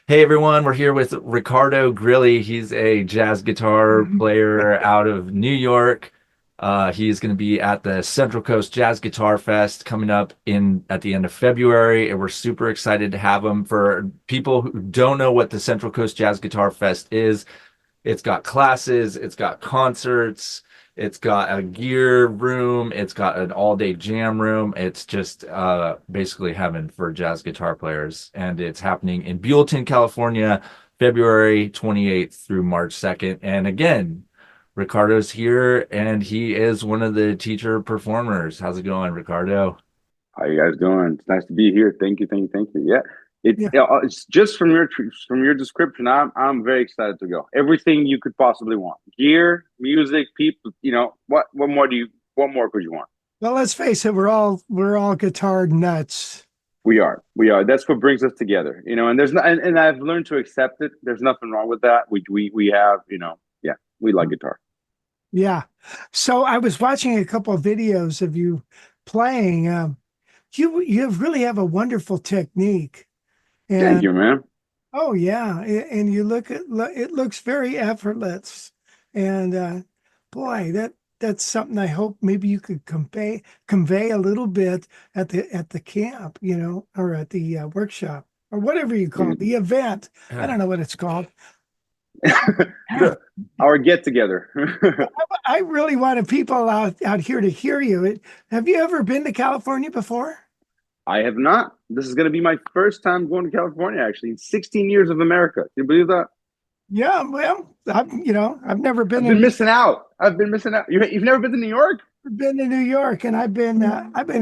Hey everyone, we're here with Ricardo Grilli. He's a jazz guitar player out of New York. He's going to be at the Central Coast Jazz Guitar Fest coming up in at the end of February, and we're super excited to have him. For people who don't know what the Central Coast Jazz Guitar Fest is, it's got classes, it's got concerts, it's got a gear room, it's got an all-day jam room. It's just basically heaven for jazz guitar players. And it's happening in Buellton, California, February 28th through March 2nd. And again, Ricardo's here and he is one of the teacher performers. How's it going, Ricardo? How you guys doing? It's nice to be here. Thank you, thank you, thank you. Yeah, Yeah. it's just from your description. I'm very excited to go. Everything you could possibly want: gear, music, people. What more could you want? Well, let's face it, we're all guitar nuts. We are. That's what brings us together. And there's not, and I've learned to accept it. There's nothing wrong with that. We have. Yeah, we like guitar. Yeah. So I was watching a couple of videos of you playing. You really have a wonderful technique, Thank and you, man. oh yeah, and you look at it looks very effortless, and boy, that's something I hope maybe you could convey a little bit at the camp, or at the workshop or whatever you call it, the event. I don't know what it's called. the our get together. I really wanted people out here to hear you. Have you ever been to California before? I have not. This is going to be my first time going to California, actually, in 16 years of America. Can you believe that? Yeah, well, I've never I've been missing out. You've never been to New York? been to New York, and I've been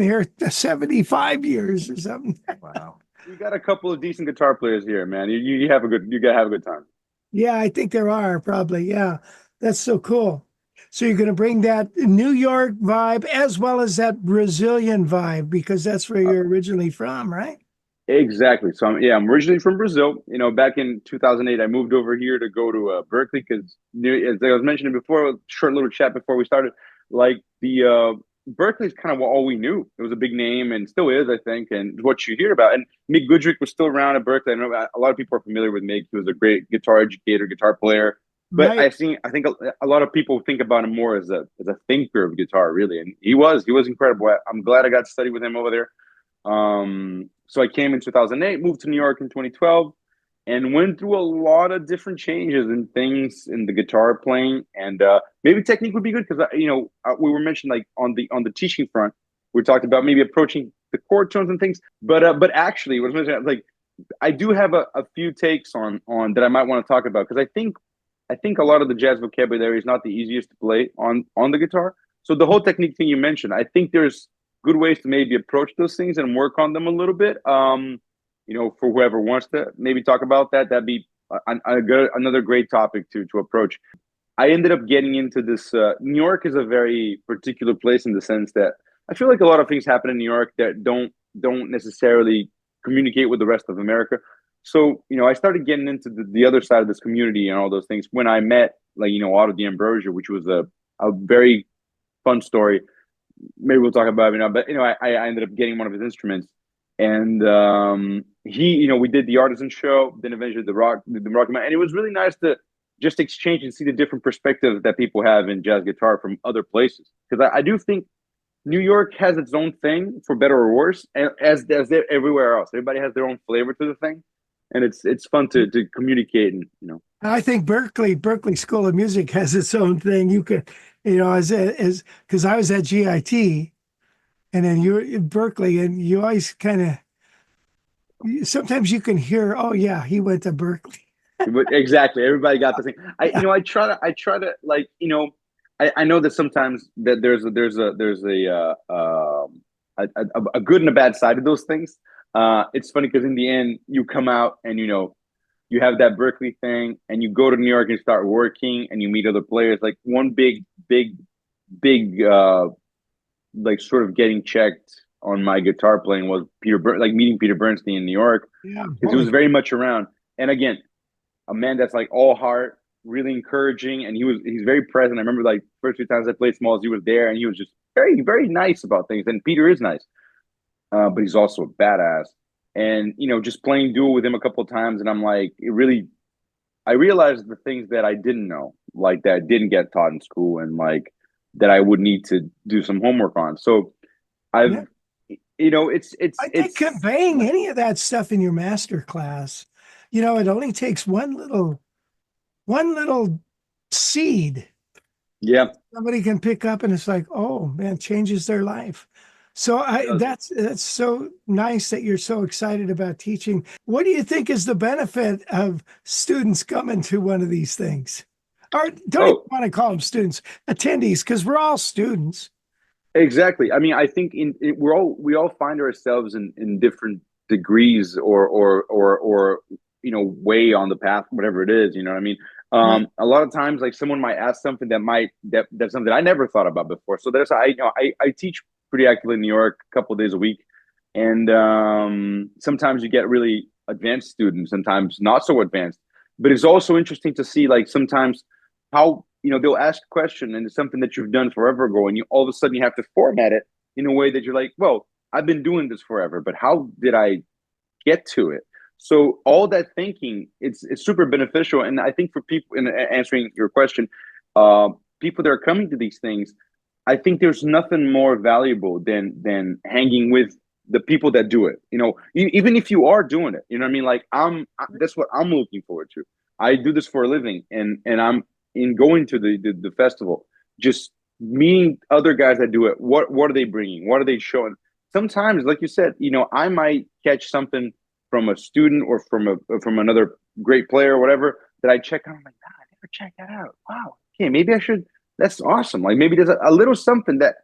here 75 years or something. Wow. We got a couple of decent guitar players here, man. You have a good, you gotta have a good time. Yeah, I think there are probably. Yeah, that's so cool. So you're going to bring that New York vibe as well as that Brazilian vibe because that's where Uh, you're originally from, right? exactly. So I'm originally from Brazil. Back in 2008, I moved over here to go to Berkeley because, as I was mentioning before, short little chat before we started, like the Berkeley is kind of all we knew. It was a big name and still is, I think, and what you hear about. And Mick Goodrick was still around at Berkeley. I know a lot of people are familiar with Mick. He was a great guitar educator, guitar player. But Right. I think a lot of people think about him more as a thinker of guitar, really. And he was incredible. I'm glad I got to study with him over there. So I came in 2008, moved to New York in 2012, and went through a lot of different changes and things in the guitar playing. And maybe technique would be good because we were mentioned like on the teaching front, we talked about maybe approaching the chord tones and things. But actually, what I was mentioning, like I do have a few takes on that I might want to talk about because I think a lot of the jazz vocabulary is not the easiest to play on the guitar. So the whole technique thing you mentioned, I think there's good ways to maybe approach those things and work on them a little bit. For whoever wants to maybe talk about that, that'd be another great topic to approach. I ended up getting into this. New York is a very particular place in the sense that I feel like a lot of things happen in New York that don't necessarily communicate with the rest of America. So I started getting into the other side of this community and all those things when I met like Otto the Ambrosia, which was a very fun story. Maybe we'll talk about it now. But I ended up getting one of his instruments, and we did the artisan show, then eventually the Rocky Man, and it was really nice to just exchange and see the different perspectives that people have in jazz guitar from other places. Because I do think New York has its own thing, for better or worse, and as everywhere else, everybody has their own flavor to the thing, and it's fun to communicate and. I think Berkeley School of Music has its own thing. You could, as because I was at GIT, and then you're in Berkeley, and you always kind of sometimes you can hear, oh yeah, he went to Berkeley. But exactly, everybody got the thing. I Yeah, you know I try to like I know that sometimes that there's a good and a bad side of those things. It's funny because in the end you come out and you have that Berkeley thing and you go to New York and start working and you meet other players. Like one big like sort of getting checked on my guitar playing was like meeting Peter Bernstein in New York yeah, because he was very much around. And again, a man that's like all heart, really encouraging, and he's very present. I remember like first few times I played Smalls, he was there, and he was just very very nice about things. And Peter is nice, but he's also a badass. and just playing duel with him a couple of times, and I'm like, I realized the things that I didn't know, like that I didn't get taught in school, and like that I would need to do some homework on. So Yeah. I've, I think conveying any of that stuff in your master class, it only takes one little seed yeah, somebody can pick up, and it's like, oh man, changes their life. So it does. that's so nice that you're so excited about teaching. What do you think is the benefit of students coming to one of these things? Or don't even Oh, want to call them students, attendees, because we're all students. exactly. I mean, I think we all find ourselves in different degrees or way on the path, whatever it is. You know what I mean? Right. A lot of times, like someone might ask something that's something I never thought about before. So there's I teach pretty actively in New York a couple of days a week, and sometimes you get really advanced students, sometimes not so advanced. But it's also interesting to see like sometimes how they'll ask a question and it's something that you've done forever ago, and you all of a sudden you have to format it in a way that you're like, well, I've been doing this forever, but how did I get to it? So all that thinking, it's super beneficial, and I think for people, in answering your question, uh, people that are coming to these things, I think there's nothing more valuable than hanging with the people that do it. Even if you are doing it, you know what I mean. Like that's what I'm looking forward to. I do this for a living, and I'm in going to the festival, just meeting other guys that do it. What are they bringing? What are they showing? Sometimes, like you said, I might catch something from a student or from another great player or whatever that I check out. I'm like, nah, I never checked that out. Wow. Okay, maybe I should. That's awesome. Like maybe there's a little something that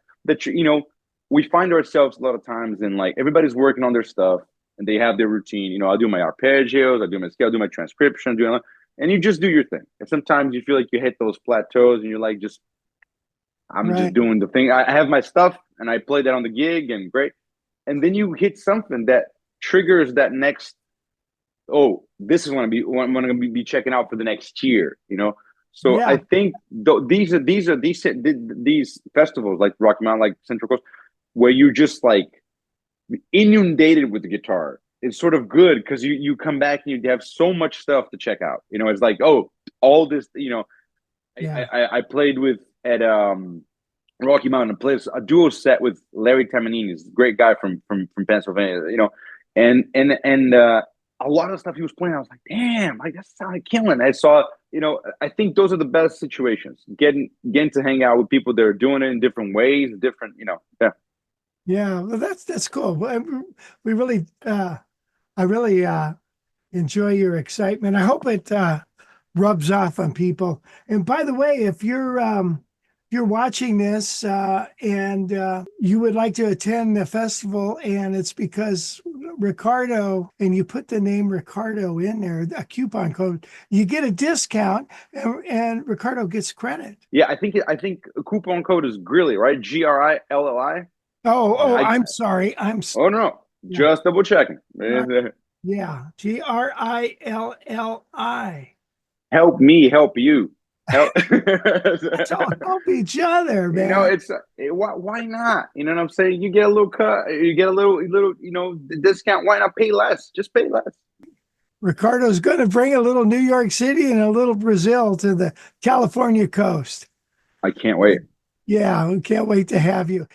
we find ourselves a lot of times in, like, everybody's working on their stuff and they have their routine. I do my arpeggios, I do my scale, I do my transcription, and you just do your thing. And sometimes you feel like you hit those plateaus and you're like, I'm just Right. doing the thing. I have my stuff and I play that on the gig and great. And then you hit something that triggers that next, oh, this is what I'm going to be checking out for the next year. So I Yeah. think these festivals like Rocky Mountain, like Central Coast, where you just like inundated with the guitar. It's sort of good because you come back and you have so much stuff to check out. It's like, oh, all this. Yeah. I played with at Rocky Mountain, played a duo set with Larry Tamanini, he's a great guy from Pennsylvania. And a lot of stuff he was playing, I was like, damn, like that sounded killing. I saw, I think those are the best situations. Getting to hang out with people that are doing it in different ways, yeah. Yeah. Well, that's cool. We really, I really enjoy your excitement. I hope it rubs off on people. And by the way, if you're watching this and you would like to attend the festival, and it's because Ricardo, and you put the name Ricardo in there, a coupon code, you get a discount, and Ricardo gets credit. Yeah, I think a coupon code is Grilli, right? Grilli. I'm sorry. Oh no, Yeah, just double checking. uh, yeah, Grilli. Help me, help you. Help. Let's all help each other, man. Why not? You know what I'm saying? You get a little cut, you get a little discount. Why not pay less? Just pay less. Ricardo's going to bring a little New York City and a little Brazil to the California coast. I can't wait. Yeah, we can't wait to have you.